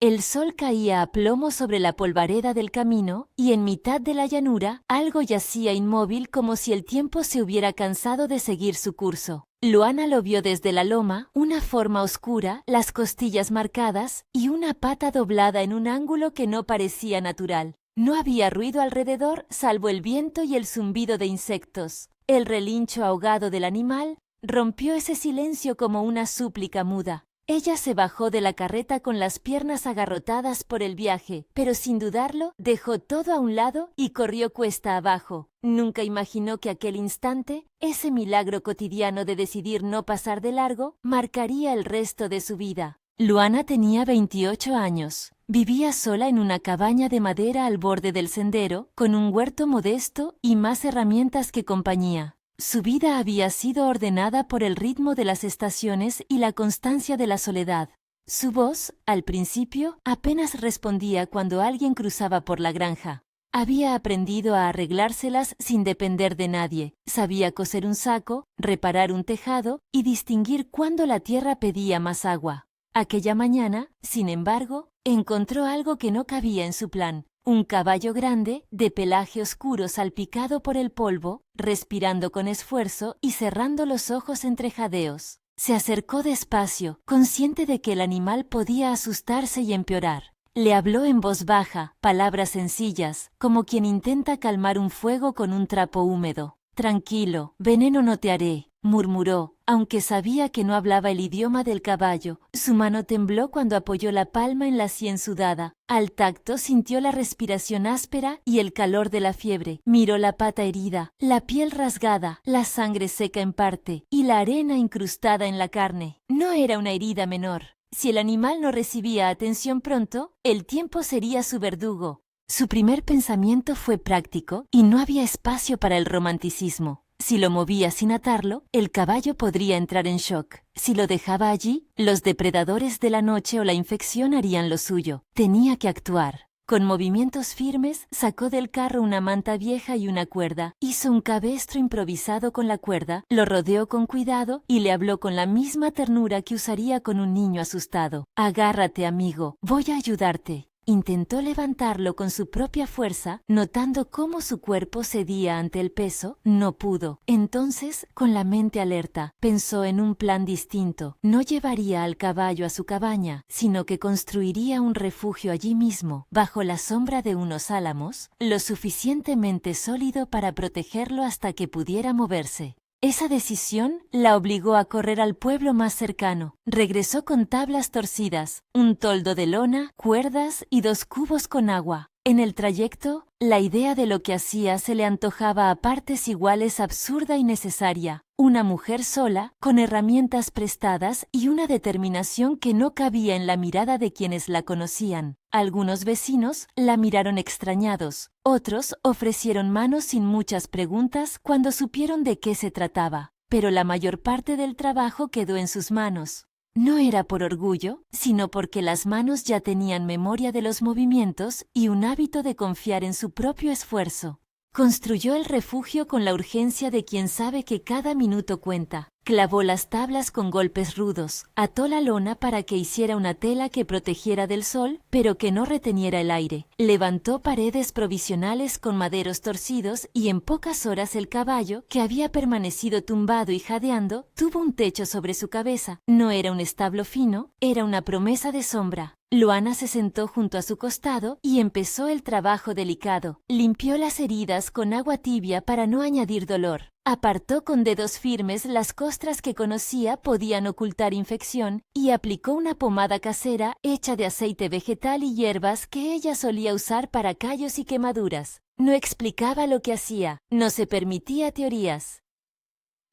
El sol caía a plomo sobre la polvareda del camino, y en mitad de la llanura, algo yacía inmóvil como si el tiempo se hubiera cansado de seguir su curso. Luana lo vio desde la loma, una forma oscura, las costillas marcadas, y una pata doblada en un ángulo que no parecía natural. No había ruido alrededor, salvo el viento y el zumbido de insectos. El relincho ahogado del animal rompió ese silencio como una súplica muda. Ella se bajó de la carreta con las piernas agarrotadas por el viaje, pero sin dudarlo, dejó todo a un lado y corrió cuesta abajo. Nunca imaginó que aquel instante, ese milagro cotidiano de decidir no pasar de largo, marcaría el resto de su vida. Luana tenía 28 años. Vivía sola en una cabaña de madera al borde del sendero, con un huerto modesto y más herramientas que compañía. Su vida había sido ordenada por el ritmo de las estaciones y la constancia de la soledad. Su voz, al principio, apenas respondía cuando alguien cruzaba por la granja. Había aprendido a arreglárselas sin depender de nadie. Sabía coser un saco, reparar un tejado y distinguir cuándo la tierra pedía más agua. Aquella mañana, sin embargo, encontró algo que no cabía en su plan. Un caballo grande, de pelaje oscuro salpicado por el polvo, respirando con esfuerzo y cerrando los ojos entre jadeos. Se acercó despacio, consciente de que el animal podía asustarse y empeorar. Le habló en voz baja, palabras sencillas, como quien intenta calmar un fuego con un trapo húmedo. «Tranquilo, veneno no te haré», murmuró, aunque sabía que no hablaba el idioma del caballo. Su mano tembló cuando apoyó la palma en la sien sudada. Al tacto sintió la respiración áspera y el calor de la fiebre. Miró la pata herida, la piel rasgada, la sangre seca en parte y la arena incrustada en la carne. No era una herida menor. Si el animal no recibía atención pronto, el tiempo sería su verdugo. Su primer pensamiento fue práctico y no había espacio para el romanticismo. Si lo movía sin atarlo, el caballo podría entrar en shock. Si lo dejaba allí, los depredadores de la noche o la infección harían lo suyo. Tenía que actuar. Con movimientos firmes, sacó del carro una manta vieja y una cuerda. Hizo un cabestro improvisado con la cuerda, lo rodeó con cuidado y le habló con la misma ternura que usaría con un niño asustado. «Agárrate, amigo, voy a ayudarte». Intentó levantarlo con su propia fuerza, notando cómo su cuerpo cedía ante el peso. No pudo. Entonces, con la mente alerta, pensó en un plan distinto. No llevaría al caballo a su cabaña, sino que construiría un refugio allí mismo, bajo la sombra de unos álamos, lo suficientemente sólido para protegerlo hasta que pudiera moverse. Esa decisión la obligó a correr al pueblo más cercano. Regresó con tablas torcidas, un toldo de lona, cuerdas y 2 cubos con agua. En el trayecto, la idea de lo que hacía se le antojaba a partes iguales absurda y necesaria. Una mujer sola, con herramientas prestadas y una determinación que no cabía en la mirada de quienes la conocían. Algunos vecinos la miraron extrañados, otros ofrecieron manos sin muchas preguntas cuando supieron de qué se trataba, pero la mayor parte del trabajo quedó en sus manos. No era por orgullo, sino porque las manos ya tenían memoria de los movimientos y un hábito de confiar en su propio esfuerzo. Construyó el refugio con la urgencia de quien sabe que cada minuto cuenta. Clavó las tablas con golpes rudos, ató la lona para que hiciera una tela que protegiera del sol, pero que no reteniera el aire. Levantó paredes provisionales con maderos torcidos y en pocas horas el caballo, que había permanecido tumbado y jadeando, tuvo un techo sobre su cabeza. No era un establo fino, era una promesa de sombra. Luana se sentó junto a su costado y empezó el trabajo delicado. Limpió las heridas con agua tibia para no añadir dolor. Apartó con dedos firmes las costras que conocía podían ocultar infección y aplicó una pomada casera hecha de aceite vegetal y hierbas que ella solía usar para callos y quemaduras. No explicaba lo que hacía, no se permitía teorías.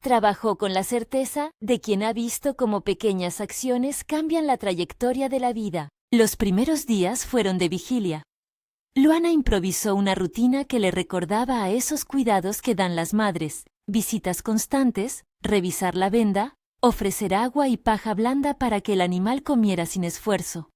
Trabajó con la certeza de quien ha visto cómo pequeñas acciones cambian la trayectoria de la vida. Los primeros días fueron de vigilia. Luana improvisó una rutina que le recordaba a esos cuidados que dan las madres: visitas constantes, revisar la venda, ofrecer agua y paja blanda para que el animal comiera sin esfuerzo.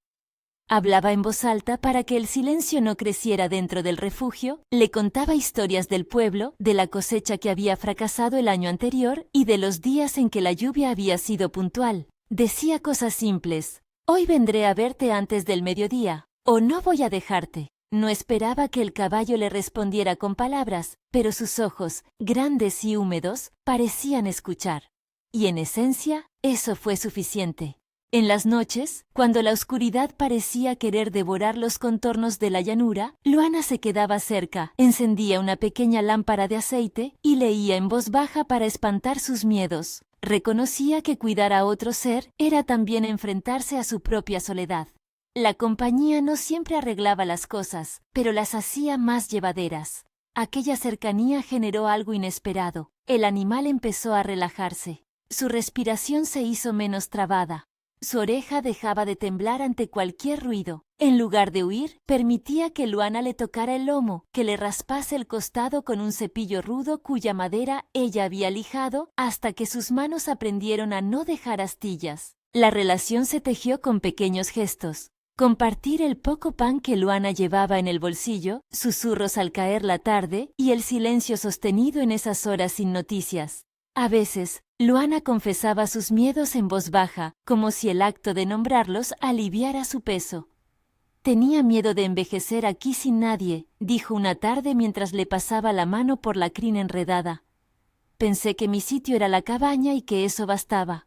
Hablaba en voz alta para que el silencio no creciera dentro del refugio, le contaba historias del pueblo, de la cosecha que había fracasado el año anterior y de los días en que la lluvia había sido puntual. Decía cosas simples: Hoy vendré a verte antes del mediodía, o no voy a dejarte. No esperaba que el caballo le respondiera con palabras, pero sus ojos, grandes y húmedos, parecían escuchar. Y en esencia, eso fue suficiente. En las noches, cuando la oscuridad parecía querer devorar los contornos de la llanura, Luana se quedaba cerca, encendía una pequeña lámpara de aceite y leía en voz baja para espantar sus miedos. Reconocía que cuidar a otro ser era también enfrentarse a su propia soledad. La compañía no siempre arreglaba las cosas, pero las hacía más llevaderas. Aquella cercanía generó algo inesperado. El animal empezó a relajarse. Su respiración se hizo menos trabada. Su oreja dejaba de temblar ante cualquier ruido. En lugar de huir, permitía que Luana le tocara el lomo, que le raspase el costado con un cepillo rudo cuya madera ella había lijado hasta que sus manos aprendieron a no dejar astillas. La relación se tejió con pequeños gestos. Compartir el poco pan que Luana llevaba en el bolsillo, susurros al caer la tarde y el silencio sostenido en esas horas sin noticias. A veces, Luana confesaba sus miedos en voz baja, como si el acto de nombrarlos aliviara su peso. Tenía miedo de envejecer aquí sin nadie, dijo una tarde mientras le pasaba la mano por la crin enredada. Pensé que mi sitio era la cabaña y que eso bastaba.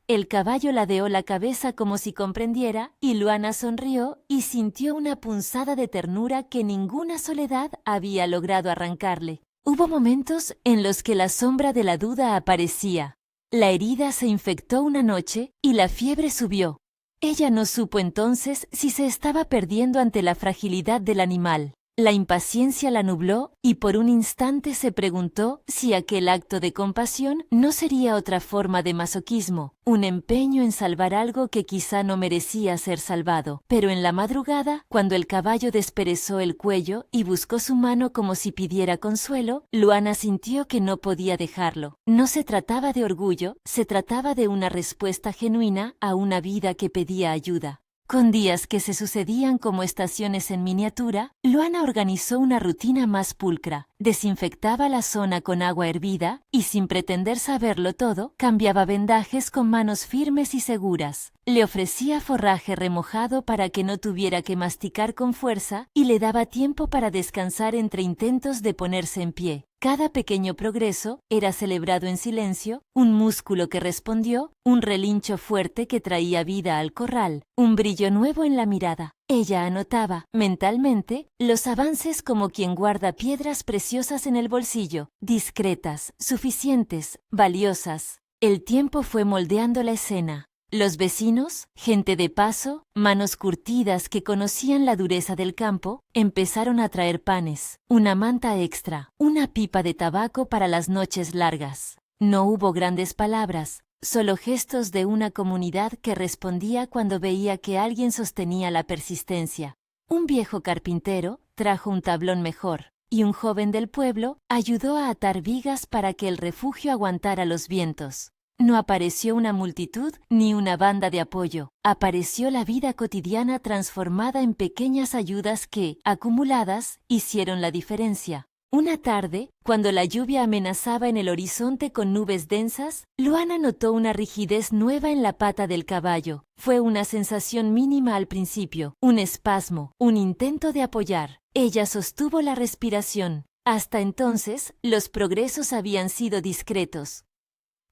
El caballo ladeó la cabeza como si comprendiera, y Luana sonrió y sintió una punzada de ternura que ninguna soledad había logrado arrancarle. Hubo momentos en los que la sombra de la duda aparecía. La herida se infectó una noche y la fiebre subió. Ella no supo entonces si se estaba perdiendo ante la fragilidad del animal. La impaciencia la nubló y por un instante se preguntó si aquel acto de compasión no sería otra forma de masoquismo, un empeño en salvar algo que quizá no merecía ser salvado. Pero en la madrugada, cuando el caballo desperezó el cuello y buscó su mano como si pidiera consuelo, Luana sintió que no podía dejarlo. No se trataba de orgullo, se trataba de una respuesta genuina a una vida que pedía ayuda. Con días que se sucedían como estaciones en miniatura, Luana organizó una rutina más pulcra. Desinfectaba la zona con agua hervida y, sin pretender saberlo todo, cambiaba vendajes con manos firmes y seguras. Le ofrecía forraje remojado para que no tuviera que masticar con fuerza y le daba tiempo para descansar entre intentos de ponerse en pie. Cada pequeño progreso era celebrado en silencio, un músculo que respondió, un relincho fuerte que traía vida al corral, un brillo nuevo en la mirada. Ella anotaba, mentalmente, los avances como quien guarda piedras preciosas en el bolsillo, discretas, suficientes, valiosas. El tiempo fue moldeando la escena. Los vecinos, gente de paso, manos curtidas que conocían la dureza del campo, empezaron a traer panes, una manta extra, una pipa de tabaco para las noches largas. No hubo grandes palabras, solo gestos de una comunidad que respondía cuando veía que alguien sostenía la persistencia. Un viejo carpintero trajo un tablón mejor, y un joven del pueblo ayudó a atar vigas para que el refugio aguantara los vientos. No apareció una multitud ni una banda de apoyo. Apareció la vida cotidiana transformada en pequeñas ayudas que, acumuladas, hicieron la diferencia. Una tarde, cuando la lluvia amenazaba en el horizonte con nubes densas, Luana notó una rigidez nueva en la pata del caballo. Fue una sensación mínima al principio, un espasmo, un intento de apoyar. Ella sostuvo la respiración. Hasta entonces, los progresos habían sido discretos.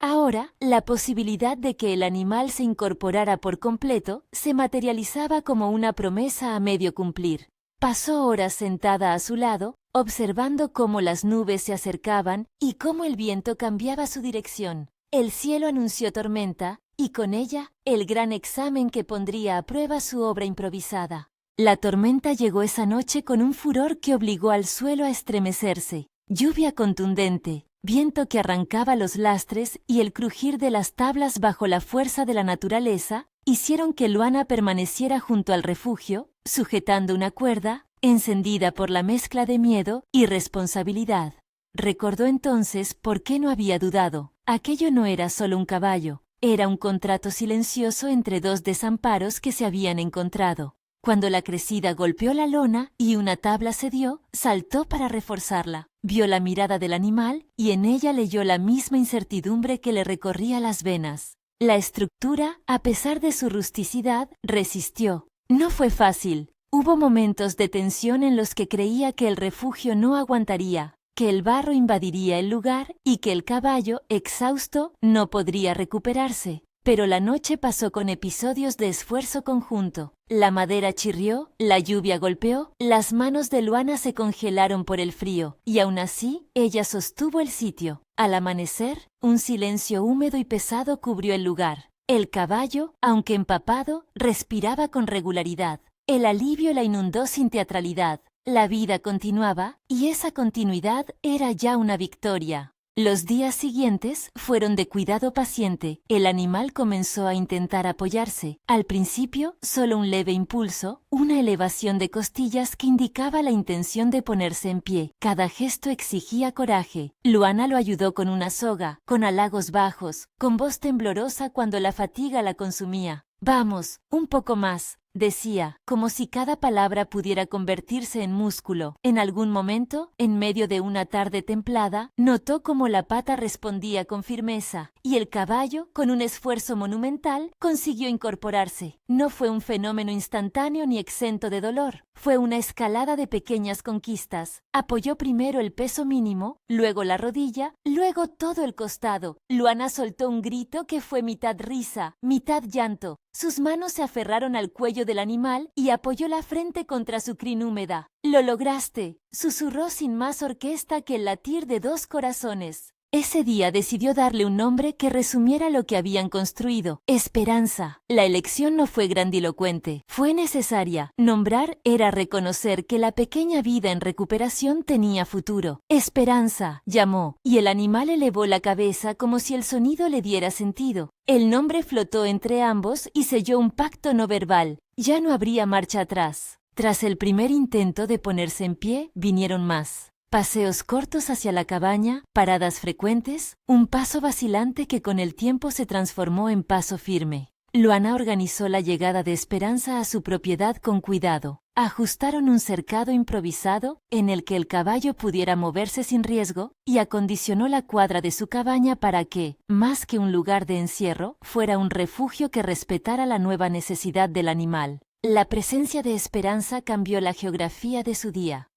Ahora, la posibilidad de que el animal se incorporara por completo se materializaba como una promesa a medio cumplir. Pasó horas sentada a su lado, observando cómo las nubes se acercaban y cómo el viento cambiaba su dirección. El cielo anunció tormenta, y con ella, el gran examen que pondría a prueba su obra improvisada. La tormenta llegó esa noche con un furor que obligó al suelo a estremecerse. Lluvia contundente, viento que arrancaba los lastres y el crujir de las tablas bajo la fuerza de la naturaleza hicieron que Luana permaneciera junto al refugio, sujetando una cuerda, encendida por la mezcla de miedo y responsabilidad. Recordó entonces por qué no había dudado. Aquello no era solo un caballo, era un contrato silencioso entre dos desamparos que se habían encontrado. Cuando la crecida golpeó la lona y una tabla cedió, saltó para reforzarla. Vio la mirada del animal y en ella leyó la misma incertidumbre que le recorría las venas. La estructura, a pesar de su rusticidad, resistió. No fue fácil. Hubo momentos de tensión en los que creía que el refugio no aguantaría, que el barro invadiría el lugar y que el caballo, exhausto, no podría recuperarse. Pero la noche pasó con episodios de esfuerzo conjunto. La madera chirrió, la lluvia golpeó, las manos de Luana se congelaron por el frío, y aún así, ella sostuvo el sitio. Al amanecer, un silencio húmedo y pesado cubrió el lugar. El caballo, aunque empapado, respiraba con regularidad. El alivio la inundó sin teatralidad. La vida continuaba, y esa continuidad era ya una victoria. Los días siguientes fueron de cuidado paciente. El animal comenzó a intentar apoyarse. Al principio, solo un leve impulso, una elevación de costillas que indicaba la intención de ponerse en pie. Cada gesto exigía coraje. Luana lo ayudó con una soga, con halagos bajos, con voz temblorosa cuando la fatiga la consumía. «Vamos, un poco más», decía, como si cada palabra pudiera convertirse en músculo. En algún momento, en medio de una tarde templada, notó cómo la pata respondía con firmeza, y el caballo, con un esfuerzo monumental, consiguió incorporarse. No fue un fenómeno instantáneo ni exento de dolor. Fue una escalada de pequeñas conquistas. Apoyó primero el peso mínimo, luego la rodilla, luego todo el costado. Luana soltó un grito que fue mitad risa, mitad llanto. Sus manos se aferraron al cuello del animal y apoyó la frente contra su crin húmeda. «Lo lograste», susurró sin más orquesta que el latir de dos corazones. Ese día decidió darle un nombre que resumiera lo que habían construido: Esperanza. La elección no fue grandilocuente, fue necesaria. Nombrar era reconocer que la pequeña vida en recuperación tenía futuro. Esperanza, llamó, y el animal elevó la cabeza como si el sonido le diera sentido. El nombre flotó entre ambos y selló un pacto no verbal. Ya no habría marcha atrás. Tras el primer intento de ponerse en pie, vinieron más. Paseos cortos hacia la cabaña, paradas frecuentes, un paso vacilante que con el tiempo se transformó en paso firme. Luana organizó la llegada de Esperanza a su propiedad con cuidado. Ajustaron un cercado improvisado en el que el caballo pudiera moverse sin riesgo y acondicionó la cuadra de su cabaña para que, más que un lugar de encierro, fuera un refugio que respetara la nueva necesidad del animal. La presencia de Esperanza cambió la geografía de su día.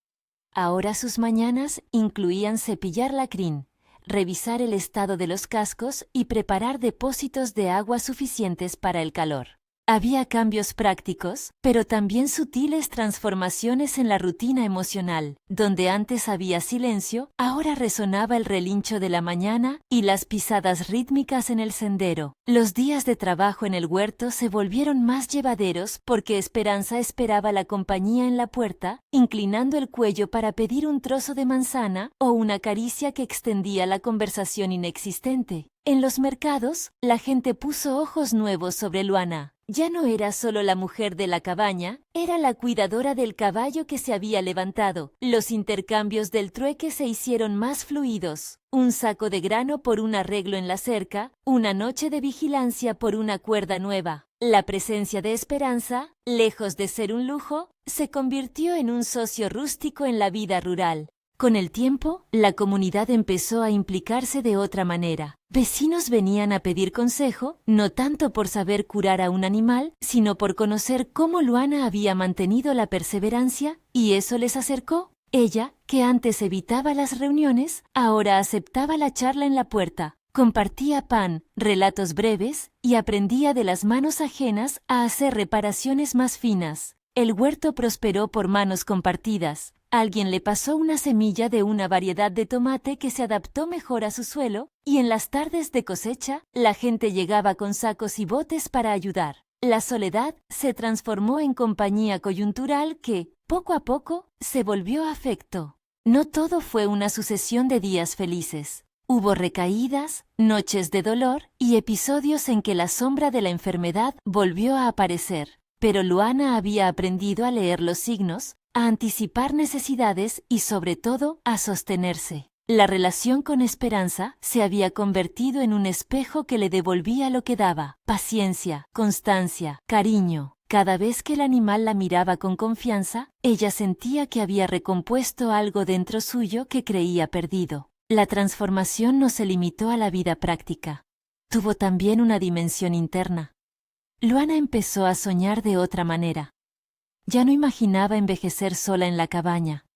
Ahora sus mañanas incluían cepillar la crin, revisar el estado de los cascos y preparar depósitos de agua suficientes para el calor. Había cambios prácticos, pero también sutiles transformaciones en la rutina emocional. Donde antes había silencio, ahora resonaba el relincho de la mañana y las pisadas rítmicas en el sendero. Los días de trabajo en el huerto se volvieron más llevaderos porque Esperanza esperaba la compañía en la puerta, inclinando el cuello para pedir un trozo de manzana o una caricia que extendía la conversación inexistente. En los mercados, la gente puso ojos nuevos sobre Luana. Ya no era solo la mujer de la cabaña, era la cuidadora del caballo que se había levantado. Los intercambios del trueque se hicieron más fluidos. Un saco de grano por un arreglo en la cerca, una noche de vigilancia por una cuerda nueva. La presencia de Esperanza, lejos de ser un lujo, se convirtió en un socio rústico en la vida rural. Con el tiempo, la comunidad empezó a implicarse de otra manera. Vecinos venían a pedir consejo, no tanto por saber curar a un animal, sino por conocer cómo Luana había mantenido la perseverancia, y eso les acercó. Ella, que antes evitaba las reuniones, ahora aceptaba la charla en la puerta. Compartía pan, relatos breves, y aprendía de las manos ajenas a hacer reparaciones más finas. El huerto prosperó por manos compartidas. Alguien le pasó una semilla de una variedad de tomate que se adaptó mejor a su suelo, y en las tardes de cosecha, la gente llegaba con sacos y botes para ayudar. La soledad se transformó en compañía coyuntural que, poco a poco, se volvió afecto. No todo fue una sucesión de días felices. Hubo recaídas, noches de dolor y episodios en que la sombra de la enfermedad volvió a aparecer. Pero Luana había aprendido a leer los signos, a anticipar necesidades y sobre todo a sostenerse. La relación con Esperanza se había convertido en un espejo que le devolvía lo que daba: paciencia, constancia, cariño. Cada vez que el animal la miraba con confianza, ella sentía que había recompuesto algo dentro suyo que creía perdido. La transformación no se limitó a la vida práctica. tuvo también una dimensión interna. Luana empezó a soñar de otra manera. Ya no imaginaba envejecer sola en la cabaña.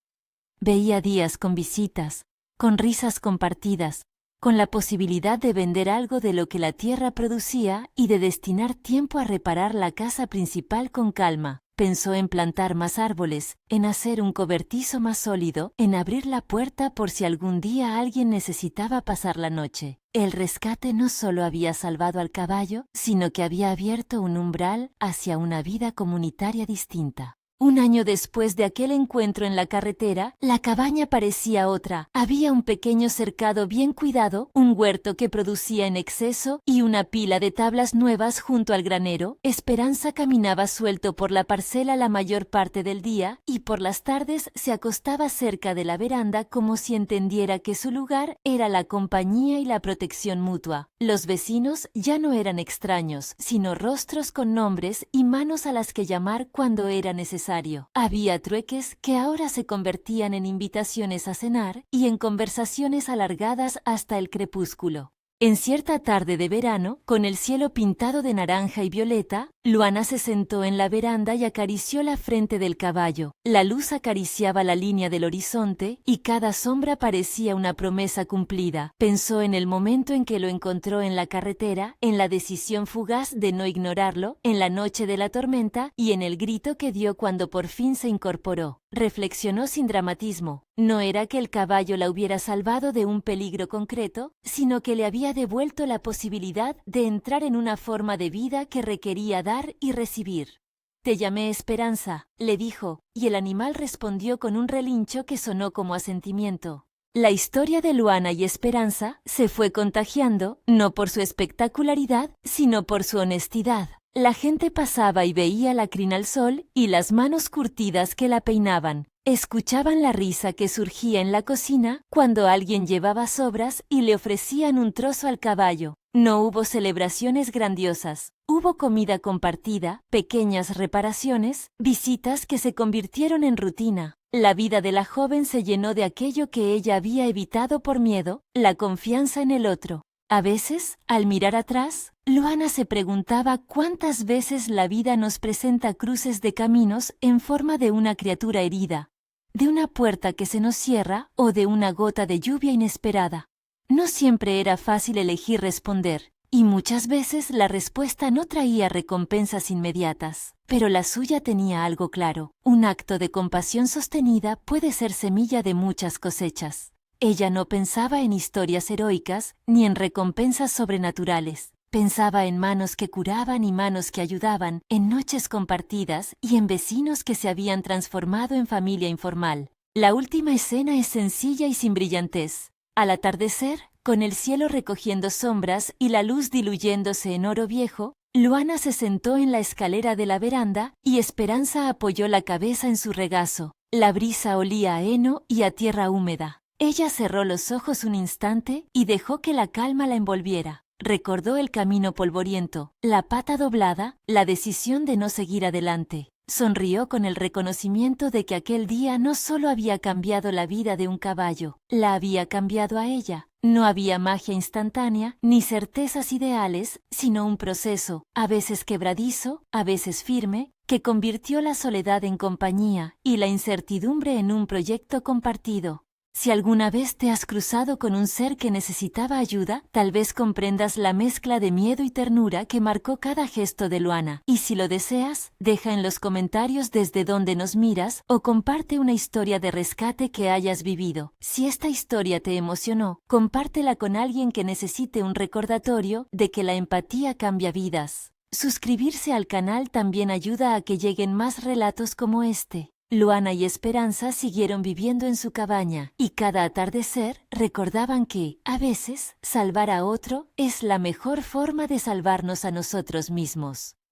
Veía días con visitas, con risas compartidas, con la posibilidad de vender algo de lo que la tierra producía y de destinar tiempo a reparar la casa principal con calma. Pensó en plantar más árboles, en hacer un cobertizo más sólido, en abrir la puerta por si algún día alguien necesitaba pasar la noche. El rescate no solo había salvado al caballo, sino que había abierto un umbral hacia una vida comunitaria distinta. Un año después de aquel encuentro en la carretera, la cabaña parecía otra. Había un pequeño cercado bien cuidado, un huerto que producía en exceso y una pila de tablas nuevas junto al granero. Esperanza caminaba suelto por la parcela la mayor parte del día y por las tardes se acostaba cerca de la veranda como si entendiera que su lugar era la compañía y la protección mutua. Los vecinos ya no eran extraños, sino rostros con nombres y manos a las que llamar cuando era necesario. Había trueques que ahora se convertían en invitaciones a cenar y en conversaciones alargadas hasta el crepúsculo. En cierta tarde de verano, con el cielo pintado de naranja y violeta, Luana se sentó en la veranda y acarició la frente del caballo. La luz acariciaba la línea del horizonte y cada sombra parecía una promesa cumplida. Pensó en el momento en que lo encontró en la carretera, en la decisión fugaz de no ignorarlo, en la noche de la tormenta y en el grito que dio cuando por fin se incorporó. Reflexionó sin dramatismo. No era que el caballo la hubiera salvado de un peligro concreto, sino que le había devuelto la posibilidad de entrar en una forma de vida que requería dar y recibir. «Te llamé Esperanza», le dijo, y el animal respondió con un relincho que sonó como asentimiento. La historia de Luana y Esperanza se fue contagiando, no por su espectacularidad, sino por su honestidad. La gente pasaba y veía la crin al sol y las manos curtidas que la peinaban. Escuchaban la risa que surgía en la cocina cuando alguien llevaba sobras y le ofrecían un trozo al caballo. No hubo celebraciones grandiosas. Hubo comida compartida, pequeñas reparaciones, visitas que se convirtieron en rutina. La vida de la joven se llenó de aquello que ella había evitado por miedo, la confianza en el otro. A veces, al mirar atrás, Luana se preguntaba cuántas veces la vida nos presenta cruces de caminos en forma de una criatura herida, de una puerta que se nos cierra o de una gota de lluvia inesperada. No siempre era fácil elegir responder, y muchas veces la respuesta no traía recompensas inmediatas, pero la suya tenía algo claro. Un acto de compasión sostenida puede ser semilla de muchas cosechas. Ella no pensaba en historias heroicas ni en recompensas sobrenaturales. Pensaba en manos que curaban y manos que ayudaban, en noches compartidas y en vecinos que se habían transformado en familia informal. La última escena es sencilla y sin brillantez. Al atardecer, con el cielo recogiendo sombras y la luz diluyéndose en oro viejo, Luana se sentó en la escalera de la veranda y Esperanza apoyó la cabeza en su regazo. La brisa olía a heno y a tierra húmeda. Ella cerró los ojos un instante y dejó que la calma la envolviera. Recordó el camino polvoriento, la pata doblada, la decisión de no seguir adelante. Sonrió con el reconocimiento de que aquel día no solo había cambiado la vida de un caballo, la había cambiado a ella. No había magia instantánea ni certezas ideales, sino un proceso, a veces quebradizo, a veces firme, que convirtió la soledad en compañía y la incertidumbre en un proyecto compartido. Si alguna vez te has cruzado con un ser que necesitaba ayuda, tal vez comprendas la mezcla de miedo y ternura que marcó cada gesto de Luana. Y si lo deseas, deja en los comentarios desde dónde nos miras o comparte una historia de rescate que hayas vivido. Si esta historia te emocionó, compártela con alguien que necesite un recordatorio de que la empatía cambia vidas. Suscribirse al canal también ayuda a que lleguen más relatos como este. Luana y Esperanza siguieron viviendo en su cabaña y cada atardecer recordaban que, a veces, salvar a otro es la mejor forma de salvarnos a nosotros mismos.